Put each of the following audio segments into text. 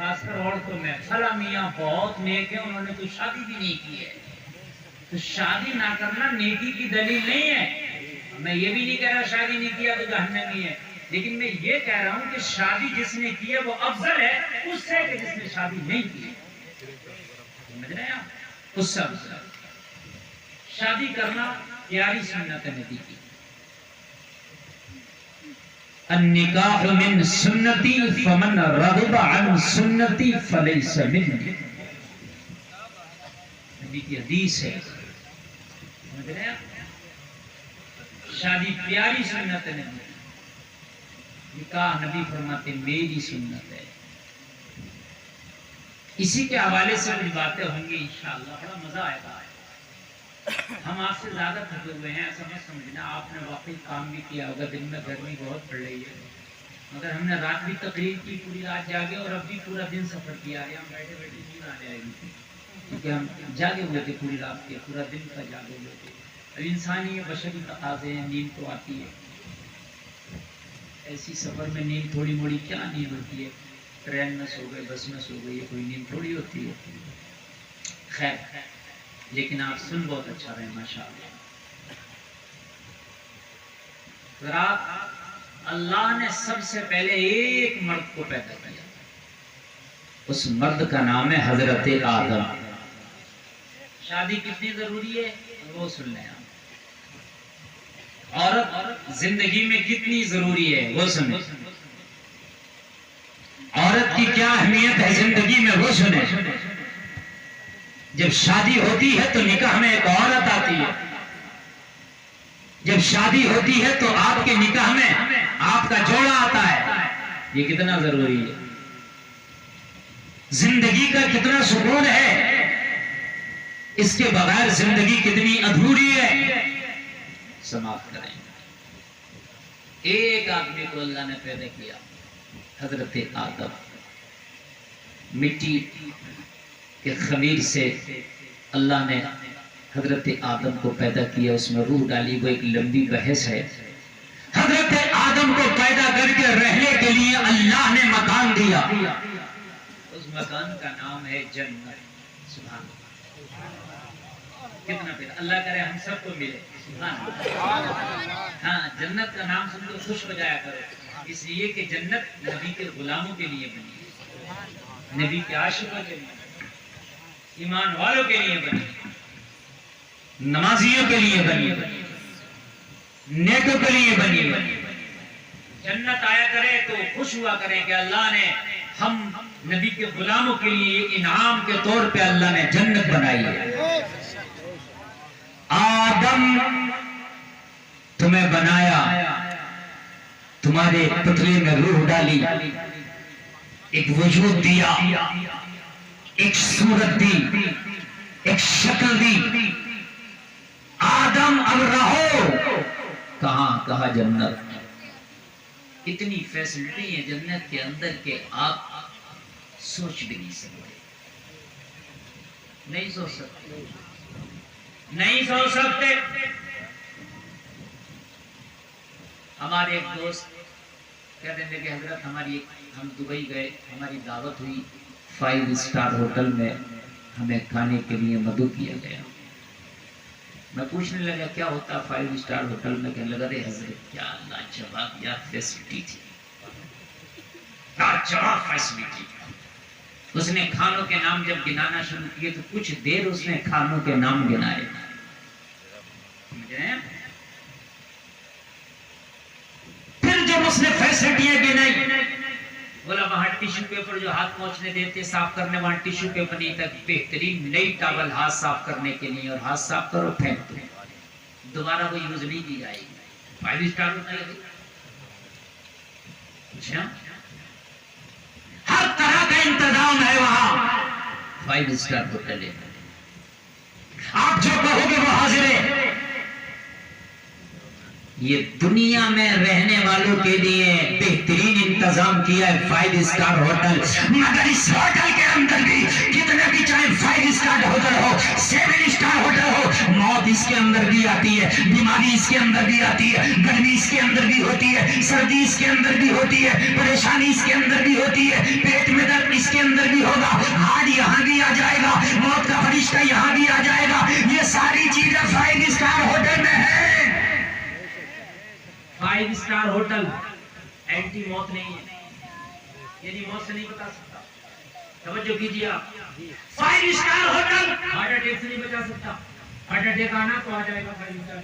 خاص کر عورتوں میں، فلاں میاں بہت نیک ہے، انہوں نے تو شادی بھی نہیں کی ہے. تو شادی نہ کرنا نیکی کی دلیل نہیں ہے. میں یہ بھی نہیں کہہ رہا شادی نہیں کیا تو جہنمی ہے، لیکن میں یہ کہہ رہا ہوں کہ شادی جس نے کی ہے وہ افضل ہے اس سے کہ جس نے شادی نہیں کی. سمجھ رہے ہیں آپ؟ اس سے افضل شادی کرنا پیاری سنت ہے نبی کی. النکاح من سنتی فمن رغب عن سنتی فلیس منی. نبی کی حدیث ہے. سمجھ رہے ہیں؟ شادی پیاری سنت ہے نبی. نکاح نبی فرماتے میری سنت ہے. اسی کے حوالے سے کچھ باتیں ہوں گی انشاءاللہ، بڑا مزہ آئے گا. ہم آپ سے زیادہ تھکے ہوئے ہیں ایسا مت سمجھنا. آپ نے واقعی کام بھی کیا ہوگا، دن میں گرمی بہت پڑ رہی ہے، مگر ہم نے رات بھی تقریر کی، پوری رات جاگے اور اب بھی پورا دن سفر کیا ہے. ہم بیٹھے بیٹھے نیند آ جائے گی کیونکہ ہم جاگے ہوئے تھے پوری رات کے، پورا دن کا جاگے ہوئے تھے. اب انسانی بشری تقاضے ہیں، نیند تو آتی ہے. ایسی سفر میں نیند تھوڑی موڑی کیا نیند ہوتی ہے؟ ٹرین میں سو گئے، بس میں سو گئی، کوئی نیند تھوڑی ہوتی ہے. خیر، لیکن آپ سن بہت اچھا رہے ماشاءاللہ. اللہ نے سب سے پہلے ایک مرد کو پیدا کیا، اس مرد کا نام ہے حضرت آدم. شادی کتنی ضروری ہے وہ سن لیں آپ. عورت زندگی میں کتنی ضروری ہے وہ سنیں. عورت کی کیا اہمیت ہے زندگی میں وہ سنیں. جب شادی ہوتی ہے تو نکاح میں ایک عورت آتی ہے. جب شادی ہوتی ہے تو آپ کے نکاح میں آپ کا جوڑا آتا ہے. یہ کتنا ضروری ہے. زندگی کا کتنا سکون ہے، اس کے بغیر زندگی کتنی ادھوری ہے. سماعت کریں. ایک آدمی کو اللہ نے پیدا کیا، حضرت آدم. مٹی کے خمیر سے اللہ نے حضرت آدم کو پیدا کیا، اس میں روح ڈالی. وہ ایک لمبی بحث ہے. حضرت آدم کو پیدا کر کے رہنے کے لیے اللہ نے مکان دیا. اس مکان کا نام ہے جنت. سبحان اللہ. کتنا پیدا اللہ کرے ہم سب کو ملے. سبحان اللہ. ہاں، جنت کا نام سن لو خوش ہو جایا کرو، اس لیے کہ جنت نبی کے غلاموں کے لیے بنی ہے، نبی کے عاشقوں کے لیے، ایمان والوں کے لیے بنی، نمازیوں کے لیے بنی، نیکوں کے لیے بنی. جنت آیا کرے تو خوش ہوا کریں کہ اللہ نے ہم نبی کے غلاموں کے لیے انعام کے طور پہ اللہ نے جنت بنائی ہے. آدم تمہیں بنایا، تمہارے پتلے میں روح ڈالی، ایک وجود دیا، ایک صورت دی، ایک شکل دی. آدم اب رہو کہاں؟ کہا جنت. اتنی فیسلٹی ہے جنت کے اندر کہ آپ سوچ بھی نہیں سکتے. نہیں سوچ سکتے، نہیں سوچ سکتے. ہمارے ایک دوست کہتے ہیں کہ حضرت ہم دبئی گئے، ہماری دعوت ہوئی 5 اسٹار ہوٹل میں، ہمیں کھانے کے لیے مدعو کیا گیا. میں پوچھنے لگا کیا ہوتا 5 اسٹار ہوٹل میں؟ کہنے لگا رے حضرت کیا لاجواب یا فیسلٹی تھی، لاجواب فیسلٹی. اس نے کھانوں کے نام جب گنانا شروع کیے تو کچھ دیر اس نے کھانوں کے نام گنائے. پھر جب اس نے فیسلٹیاں گنائی، بولا وہاں ٹیشو پیپر جو ہاتھ پہنچنے دیتے صاف کرنے، وہاں ٹیشو پیپر نہیں تک بہترین نئی ٹاول ہاتھ صاف کرنے کے لیے، اور ہاتھ صاف کرو پھینک دو، دوبارہ وہ یوز نہیں کی جائے گی. 5 اسٹار ہوتا ہے. اچھا، ہر طرح کا انتظام ہے وہاں. 5 اسٹار ہوٹل ہے. آپ جو کہو گے وہ حاضر ہے. یہ دنیا میں رہنے والوں کے لیے بہترین انتظام کیا ہے 5 اسٹار ہوٹل، مگر اس ہوٹل کے اندر بھی کتنے بھی چاہے 5 اسٹار ہوٹل ہو، 7 اسٹار ہوٹل ہو، موت اس کے اندر بھی آتی ہے، بیماری اس کے اندر بھی آتی ہے، گرمی اس کے اندر بھی ہوتی ہے، سردی اس کے اندر بھی ہوتی ہے، پریشانی اس کے اندر بھی ہوتی ہے، پیٹ میں درد اس کے اندر بھی ہوگا، ہارٹ یہاں بھی آ جائے گا، موت کا فرشتہ یہاں بھی آ جائے گا، یہ ساری چیزیں 5 اسٹار ہوٹل میں ہے۔ 5 اسٹار ہوٹل اینٹی موت نہیں ہے، یعنی موت سے نہیں بتا سکتا، توجہ کیجیے آپ، 5 اسٹار ہوٹل ہارٹ اٹیک سے نہیں بچا سکتا، ہارٹ اٹیک آنا تو آ جائے گا 5 اسٹار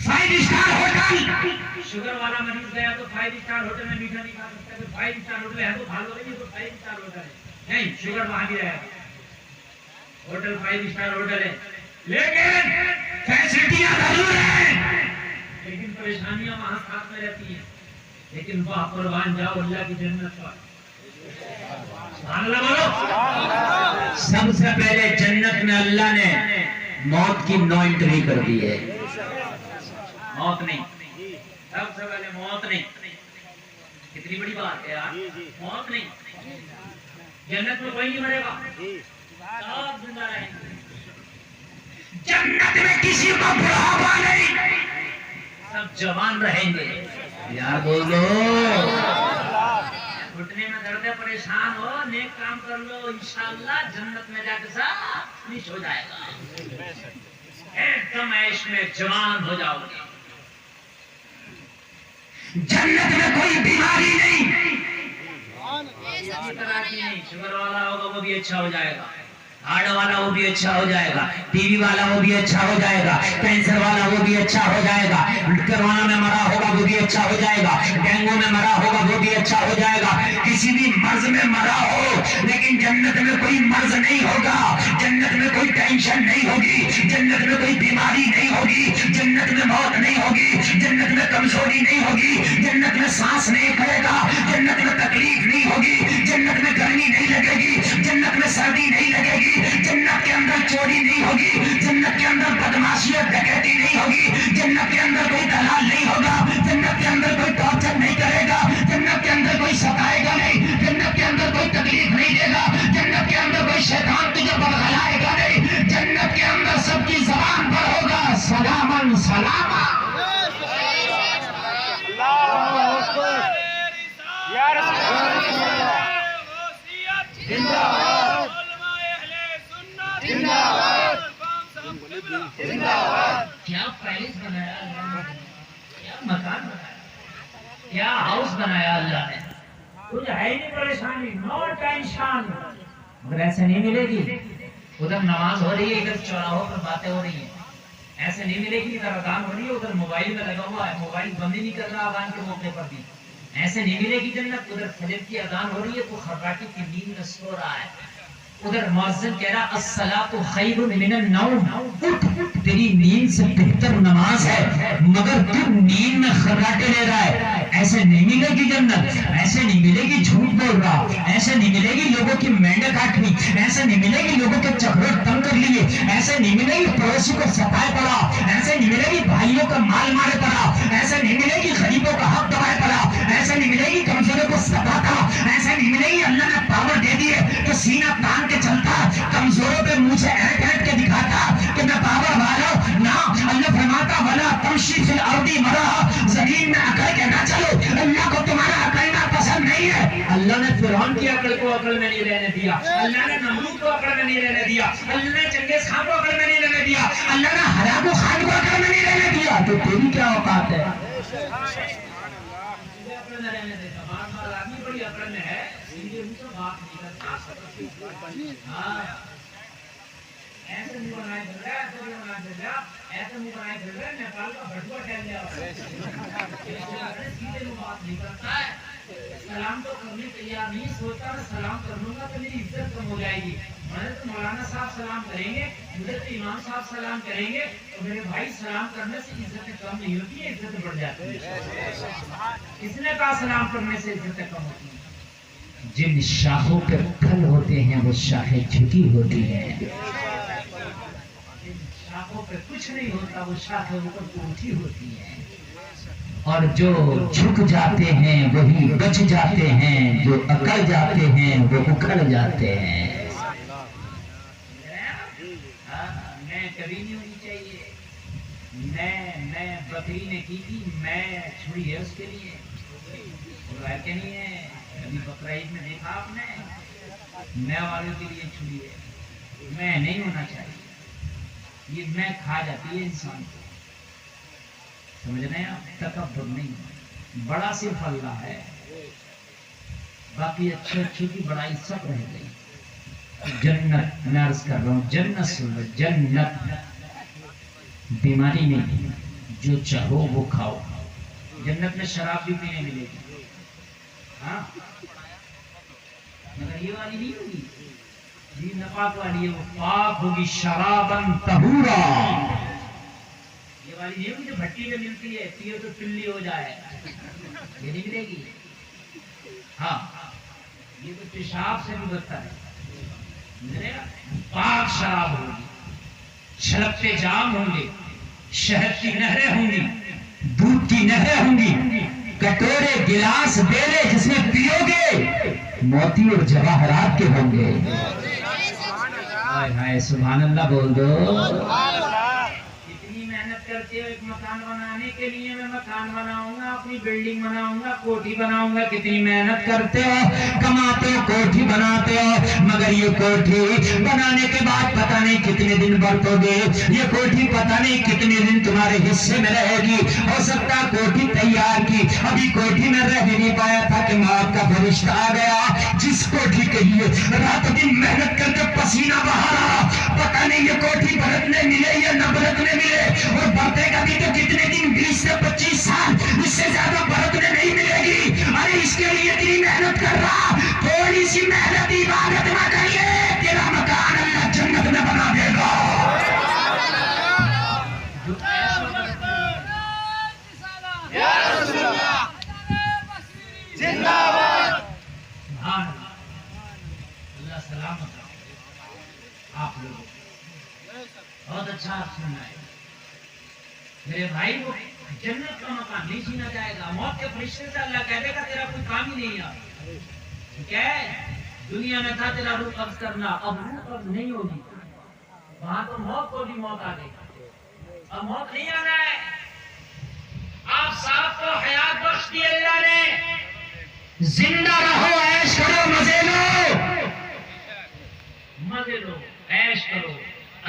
5 اسٹار ہوٹل، شوگر والا مریض گیا تو 5 اسٹار ہوٹل میں میٹھا نہیں کھا سکتا، کہ 5 اسٹار ہوٹل ہے تو بھالو نہیں تو 5 اسٹار ہوٹل ہے، نہیں شوگر وہاں بھی رہے گا، ہوٹل 5 اسٹار ہوٹل ہے، لیکن فیسلٹیاں ضرور ہیں، لیکن پریشانیاں وہاں ساتھ میں رہتی ہیں، لیکن وہاں قربان جاؤ اللہ کی جنت پر، سبحان اللہ بولو۔ سب سے پہلے جنت میں اللہ نے موت کی نو انٹری کر دی ہے، موت نہیں، سب سے پہلے موت نہیں، کتنی بڑی بات ہے یار، موت نہیں، جنت میں کوئی نہیں مرے گا، سب زندہ رہیں گے، جنت میں کسی کو بڑھاپا نہیں، سب جوان رہیں گے، یار بولو، گھٹنے میں درد ہے پریشان ہو، نیک کام کر لو، انشاءاللہ جنت میں جا کے سب فنش ہو جائے گا، ایک دم عیش میں جوان ہو جاؤ گے، جنت میں کوئی بیماری نہیں، شوگر والا ہوگا وہ بھی اچھا ہو جائے گا، ہارٹ والا وہ بھی اچھا ہو جائے گا، ٹی وی والا وہ بھی اچھا ہو جائے گا، کینسر والا وہ بھی اچھا ہو جائے گا، کرونا میں مرا ہوگا وہ بھی اچھا ہو جائے گا، ڈینگو میں مرا ہوگا وہ بھی اچھا ہو جائے گا، کسی بھی مرض میں مرا ہو، لیکن جنت میں کوئی مرض نہیں ہوگا، جنت میں کوئی ٹینشن نہیں ہوگی، جنت میں کوئی بیماری نہیں ہوگی، جنت میں موت نہیں ہوگی، جنت میں کمزوری نہیں ہوگی، جنت میں سانس نہیں کھلے گا، جنت میں تکلیف نہیں ہوگی، جنت میں گرمی نہیں لگے گی، جنت میں سردی نہیں لگے گی، جنت کے اندر چوری نہیں ہوگی، جنت کے اندر بدماشی اور ڈکیتی نہیں ہوگی، جنت کے اندر کوئی دلال نہیں ہوگا، جنت کے اندر کوئی ٹارچر نہیں کرے گا، جنت کے اندر کوئی ستائے گا نہیں، جنت کے اندر کوئی تکلیف نہیں دے گا، جنت کے اندر کوئی شیطان تجھے بغلائے گا نہیں، جنت کے اندر سب کی زبان پر ہوگا سلامن سلاما، کیا پیلس بنایا اللہ نے، کیا مکان بنایا، کیا ہاؤس بنایا اللہ نے، کچھ ہے ہی نہیں پریشانی، نو ٹینشن، مگر ایسے نہیں ملے گی، ادھر نماز ہو رہی ہے ادھر چوراہوں پر باتیں ہو رہی ہیں، ایسے نہیں ملے گی، ادھر اذان ہو رہی ہے ادھر موبائل میں لگا ہوا ہے، موبائل بند ہی نہیں کر رہا اذان کے موقع پر بھی، ایسے نہیں ملے گی جنت، ادھر فجر کی اذان ہو رہی ہے تو خراٹی کی نیند میں سو رہا ہے، ادھر مؤذن کہہ رہا الصلاۃ خیر من النوم، اٹھ تیری نیند سے بہتر نماز ہے، مگر تو نیند میں خراٹے لے رہا ہے، ایسے نہیں ملے گی جنت، ایسے نہیں ملے گی جھوٹ بول رہا، ایسے نہیں ملے گی لوگوں کی مینڈے کاٹنی، ایسے نہیں ملے گی لوگوں کے چپڑے تنگ کر لیے، ایسے نہیں ملے گی پڑوسی کو ستائے پڑا، ایسے نہیں ملے گی بھائیوں کا مال مارے پڑا، ایسے نہیں ملے گی غریبوں کا حق دبائے پڑا، ایسے نہیں ملے گی کمزوروں کو ستاتا، ایسے نہیں ملے گی اللہ نے پاور دے دیے تو سینہ تان کے چلتا، کمزوروں پہ مجھے ایٹ ایٹ کے دکھاتا کہ میں پاور والا ہوں، نہ اللہ فرماتا ولا تمشی فی الارض مرحا، زمین میں اکڑ کے نہ چلو، اللہ کو تمہارا اکڑنا پسند نہیں ہے، اللہ نے فرعون کی عقل کو عقل میں نہیں رہنے دیا، اللہ نے نمرود کو عقل میں نہیں رہنے دیا، اللہ نے چنگیز خان کو عقل میں نہیں رہنے دیا، اللہ نے ہلاکو خان کو عقل میں نہیں رہنے دیا، تو تیری کیا اوقات ہے؟ آدمی بڑی عقل میں ہے، بات نہیں کرتا، ایسے منہ بنائے پھر رہا ہے، ایسے منہ بنائے پھر رہا ہے، ایسے منہ بنائے پھر رہا ہے، نیپال کا بھٹوا ٹھہر گیا سیدھے منہ بات نہیں کرتا ہے، سلام تو کرنے تیار نہیں، سوچتا میں سلام کر لوں گا تو میری عزت کم ہو جائے گی، میں تو مولانا صاحب سلام کریں گے، مجھے تو امام صاحب سلام کریں گے، تو میرے بھائی سلام کرنے سے عزتیں کم نہیں ہوتی ہیں، عزتیں بڑھ جاتی ہیں، کس نے کہا سلام کرنے سے عزتیں کم ہوتی ہیں؟ جن شاخوں پہ پھل ہوتے ہیں وہ شاخیں جھکی ہوتی ہیں، جن شاخوں پہ کچھ نہیں ہوتا وہ شاخیں اوپر اونچی ہوتی ہیں، اور جو جھک جاتے ہیں وہی بچ جاتے ہیں، جو اکڑ جاتے ہیں وہ اکھڑ جاتے ہیں۔ میں کبھی نہیں ہونی چاہیے، میں بکری نے کی تھی، میں چھری ہے اس کے لیے، کہ نہیں ہے؟ کبھی بقرہ عید میں دیکھا آپ نے؟ میں والوں کے لیے چھری ہے، میں نہیں ہونا چاہیے، یہ میں کھا جاتی ہے انسان کو، سمجھ رہے ہیں آپ؟ تکبر نہیں، بڑا صرف اللہ ہے، باقی اچھے اچھے کی بڑائی سب رہ گئی۔ جنت میں عرض کر رہا ہوں، جنت سن، جنت بیماری نہیں، جو چاہو وہ کھاؤ۔ جنت میں شراب بھی پینے ملے گی، ہاں مگر یہ والی نہیں ہوگی، یہ ناپاک والی ہے، وہ پاک ہوگی، شرابن طہورا۔ یہ والی نہیں ہوگی جو بھٹی میں ملتی ہے، پیو تو پلی ہو جائے، یہ نہیں ملے گی۔ ہاں یہ تو پیشاب سے بھی بدتر ہے، پاک شراب ہوگی، چھلکتے جام ہوں گے، شہد کی نہریں ہوں گی، دودھ کی نہریں ہوں گی، کٹورے گلاس بیلے جس میں پیو گے موتی اور جواہرات کے ہوں گے۔ ہائے سبحان اللہ بول دو۔ اتنی محنت کرتے ہو ایک مکان بنانے کے لیے، میں مکان بناؤں گا، اپنی بلڈنگ بناؤں گا، کوٹھی بناؤں گا، کتنی محنت کرتے ہو، کماتے ہو، کوٹھی بناتے ہو، مگر یہ کوٹھی بنانے کے بعد پتہ نہیں کتنے دن برتو گے، یہ کوٹھی پتہ نہیں کتنے دن تمہارے حصے میں رہے گی۔ ہو سکتا کوٹھی تیار کی، ابھی کوٹھی میں رہ نہیں پایا تھا کہ موت کا فرشتہ آ گیا، جس کوٹھی کے لیے رات دن محنت کر کے پسینہ بہا رہا، پتہ نہیں یہ کوٹھی برتنے ملے یا نہ برتنے ملے، اور برتے گا بھی تو کتنے دن، 20 سے 25 سال، اس سے زیادہ برتنے نہیں ملے گی۔ ارے اس کے لیے اتنی محنت کر رہا، تھوڑی سی محنت عبادت نہ کریے، تیرا مکان اللہ جنت میں بنا دے گا۔ اللہ سلامت آپ لوگوں بہت اچھا آپ سننا ہے میرے بھائی، وہ جنت کا مکان نہیں چھینا جائے گا، موت کے فرشتے سے اللہ کہہ دے گا تیرا کوئی کام ہی نہیں ہے، ٹھیک ہے؟ دنیا میں تھا تیرا روح قبض کرنا، اب روح قبض نہیں ہوگی، وہاں تو موت کو بھی موت آ گئی، اب موت نہیں آنا ہے۔ آپ صاحب کو حیات بخش دی اللہ نے، زندہ رہو، عیش کرو، مزے لو، مزے لو، عیش کرو،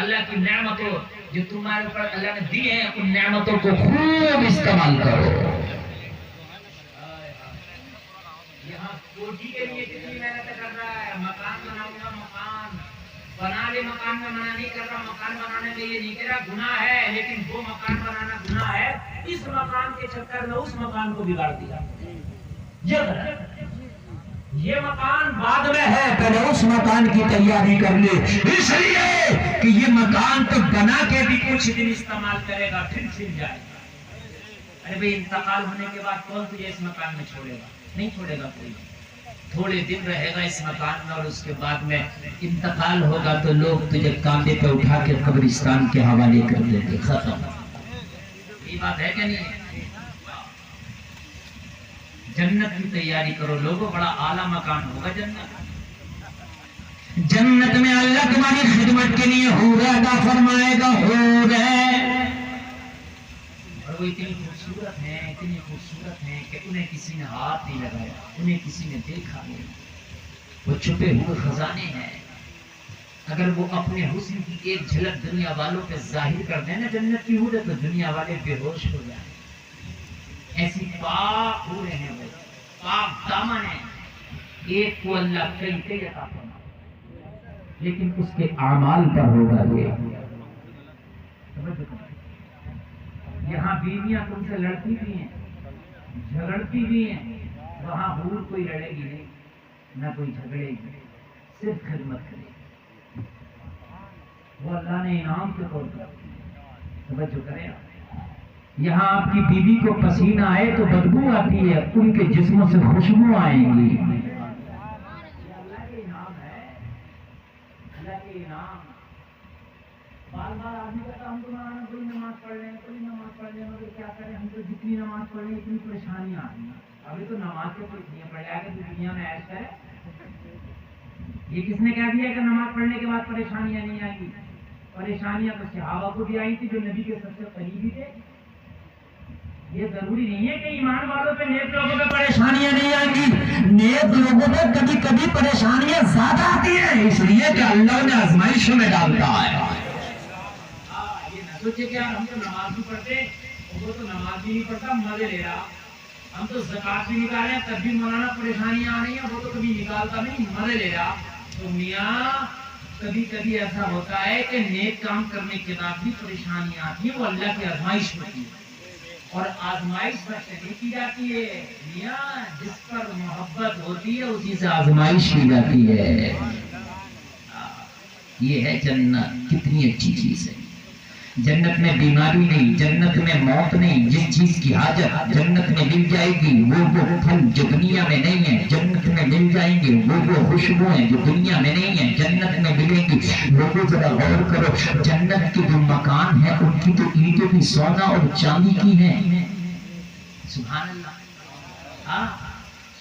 اللہ کی نعمتوں جو تمہارے اوپر اللہ نے دی ہیں ان نعمتوں کو خوب استعمال کرو۔ یہاں کوٹھی کے لیے کتنی محنت کر رہا ہے، مکان بناؤں گا، مکان بنا لے، مکان میں منع نہیں کر رہا، مکان بنانے کے لیے نہیں کہہ رہا، گناہ ہے، لیکن وہ مکان بنانا گناہ ہے، اس مکان کے چکر میں اس مکان کو بگاڑ دیا۔ یہ مکان بعد میں ہے، پہلے اس مکان کی تیاری کر لے، اس لیے کہ یہ مکان تو بنا کے بھی کچھ دن استعمال کرے گا پھر چھن جائے گا۔ ارے بھئی انتقال ہونے کے بعد کون تجھے اس مکان میں چھوڑے گا؟ نہیں چھوڑے گا کوئی، تھوڑے دن رہے گا اس مکان میں، اور اس کے بعد میں انتقال ہوگا تو لوگ تجھے کاندھے پہ اٹھا کے قبرستان کے حوالے کر دیں گے، ختم۔ یہ بات ہے کہ نہیں؟ جنت کی تیاری کرو لوگوں، بڑا اعلیٰ مکان ہوگا جنت۔ جنت میں اللہ تمہاری خدمت کے لیے حور عطا فرمائے گا، حور ہے، اور وہ اتنی خوبصورت ہیں، اتنی خوبصورت ہیں کہ انہیں کسی نے ہاتھ نہیں لگایا، انہیں کسی نے دیکھا نہیں، وہ چھپے ہوئے خزانے ہیں۔ اگر وہ اپنے حسن کی ایک جھلک دنیا والوں پہ ظاہر کر دیں نا جنت کی حور، تو دنیا والے بے ہوش ہو جائیں، ایسی پاک ہو رہے ہیں، وہ پاک دامن ہیں، ایک کو اللہ کئی عطا فرمائے، لیکن اس کے اعمال پر ہوگا یہ۔ یہاں بیویاں تم سے لڑتی بھی ہیں، جھگڑتی بھی ہیں، وہاں حور کوئی لڑے گی نہیں، نہ کوئی جھگڑے گی، صرف خدمت کرے گی، وہ اللہ نے انعام کے طور پر توجہ کرے۔ یہاں آپ کی بیوی کو پسینہ آئے تو بدبو آتی ہے، ان کے جسموں سے خوشبو آئیں گی، اللہ کے انعام ہے، اللہ کے انعام۔ بار بار آدمی کہتا ہم تو مولانا کوئی نماز پڑھ لیں مگر کیا کریں، ہم تو جتنی نماز پڑھ لیں اتنی پریشانیاں آ رہی ہیں. ابھی تو نماز کے اتنی پڑھ لے آگے تو دنیا میں عیش کرے. یہ کس نے کہہ دیا کہ نماز پڑھنے کے بعد پریشانیاں نہیں آئیں گی؟ پریشانیاں تو صحابہ کو بھی آئی تھی جو نبی کے سب سے قریبی تھے. یہ ضروری نہیں ہے کہ ایمان والوں پہ نیک لوگوں پہ پریشانیاں نہیں آئیں گی. نیک لوگوں پہ کبھی کبھی پریشانیاں زیادہ آتی ہیں، اس لیے کہ اللہ نے آزمائشوں میں ڈالتا ہے. یہ نہ سوچے کہ ہم تو نماز بھی پڑھتے، وہ تو نماز بھی نہیں پڑھتا مزے لے رہا. ہم تو زکات بھی نکالے تب بھی مولانا پریشانیاں آ رہی ہیں، وہ تو کبھی نکالتا نہیں مزے لے رہا. تو میاں کبھی کبھی ایسا ہوتا ہے کہ نیک کام کرنے کے بعد بھی پریشانیاں آتی ہیں، وہ اللہ کی آزمائش ہوتی ہے. اور آزمائش بس نہیں کی جاتی ہے میاں، جس پر محبت ہوتی ہے اسی سے آزمائش کی جاتی ہے. یہ ہے جنت، کتنی اچھی چیز ہے. جنت میں بیماری نہیں، جنت میں موت نہیں. جس چیز کی حاجت جنت میں مل جائے گی وہ پھل جو دنیا میں نہیں ہے جنت میں مل جائیں گے. وہ خوشبو ہیں جو دنیا میں نہیں ہے جنت میں ملیں گی. لوگوں ذرا غور کرو، جنت کے جو مکان ہیں ان کی تو اینٹیں بھی سونا اور چاندی کی ہیں. سبحان اللہ. ہاں،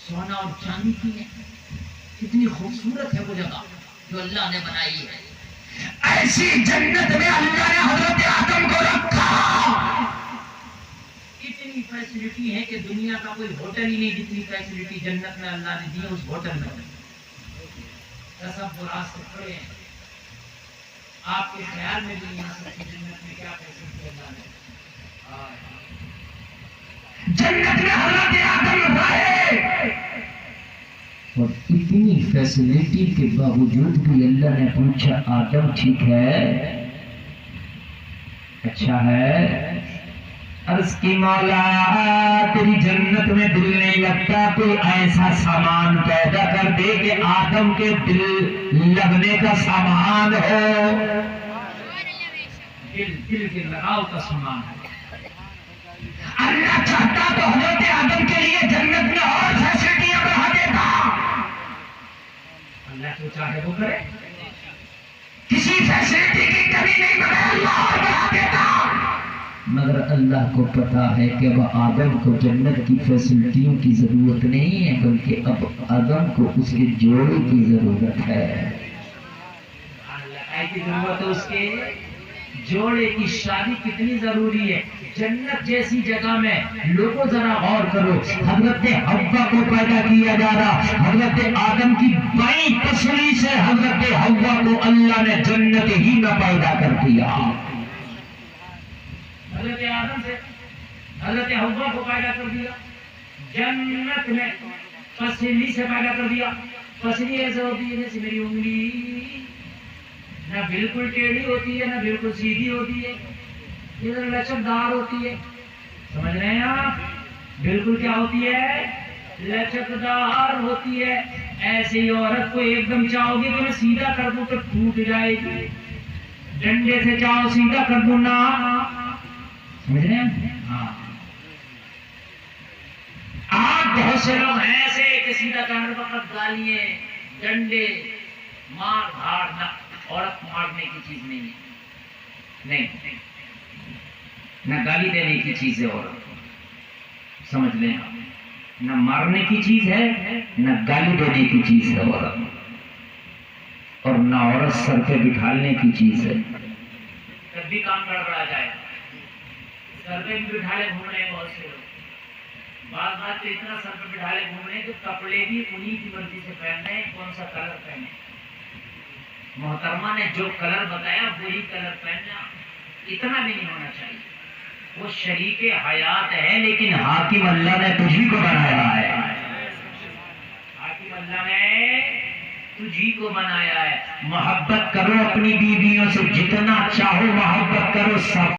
سونا اور چاندی کی ہیں. کتنی خوبصورت ہے وہ جگہ جو اللہ نے بنائی ہے. ایسی جنت میں اللہ نے حضرت آدم کو رکھا. اتنی فیسلٹی ہے کہ دنیا کا کوئی ہوٹل ہی نہیں جتنی فیسلٹی جنت میں اللہ نے دی ہے. اس ہوٹل میں تصورات سے پڑے ہیں، آپ کے خیال میں بھی نہیں آ سکتی جنت میں کیا فیسلٹی اللہ نے. جنت میں حضرت آدم رہے اور اتنی فیسلٹی کے باوجود بھی اللہ نے پوچھا آدم ٹھیک ہے، اچھا ہے؟ عرض کی مولا تیری جنت میں دل نہیں لگتا، کوئی ایسا سامان پیدا کر دے کہ آدم کے دل لگنے کا سامان ہو. دل کے لگاؤ کا سامان ہے. اللہ چاہتا تو حضرت آدم کے لیے جنت میں اور فیسلٹیاں بڑھا دیتا. اللہ جو چاہے وہ کرے، کسی فیسلٹی کی کمی نہیں مگر اللہ اور بڑھا دیتا. مگر اللہ کو پتا ہے کہ اب آدم کو جنت کی فیسلٹیوں کی ضرورت نہیں ہے، بلکہ اب آدم کو اس کے جوڑے کی ضرورت ہے. اللہ کی ضرورت ہے، اس کے جوڑے کی شادی کتنی ضروری ہے. جنت جیسی جگہ میں لوگوں ذرا غور کرو، حضرت حوا کو پیدا کیا جا رہا، حضرت آدم کی بائیں پسلی سے حضرت حوا کو اللہ نے جنت ہی میں پیدا کر دیا. حضرت آدم سے حضرت حوا کو پیدا کر دیا، جنت میں پسلی سے پیدا کر دیا. پسلی ایسا ہوتی ہے جیسے میری انگلی، نہ بالکل ٹیڑھی ہوتی ہے نہ بالکل سیدھی ہوتی ہے، یہ لچکدار ہوتی ہے. سمجھ رہے ہیں آپ؟ بالکل کیا ہوتی ہے؟ لچکدار ہوتی ہے. ایسے ہی عورت کو ایک دم چاہو گے کہ میں سیدھا کر دوں تو ٹوٹ جائے گی، ڈنڈے سے چاہو سیدھا کر دوں نہ. سمجھ رہے ہیں؟ ہاں. آپ بہت سے لوگ ہیں ایسے کہ سیدھا کرنے وقت گالیاں ڈنڈے مار دھاڑ، نہ عورت مارنے کی چیز نہیں ہے. نہیں، نہ گالی دینے کی چیز ہے عورت. سمجھ لیں، نہ مارنے کی چیز ہے نہ گالی دینے کی چیز ہے عورت، اور نہ عورت سر پہ بٹھالنے کی چیز ہے. تب بھی کام گڑبڑا جائے. سر پہ بھی بٹھالے گھوم رہے ہیں بہت سے لوگ. بعض بات تو اتنا سر پہ بٹھالے گھوم رہے ہیں کہ کپڑے بھی انہی کی مرضی سے پہن رہے ہیں، کون سا کلر پہنے. محترمہ نے جو کلر بتایا وہی کلر پہننا. اتنا بھی نہیں ہونا چاہیے. وہ شریک حیات ہے لیکن حاکم اللہ نے تجھی کو بنایا ہے. حاکم اللہ نے تجھی کو بنایا ہے. محبت کرو اپنی بیویوں سے، جتنا چاہو محبت کرو. سب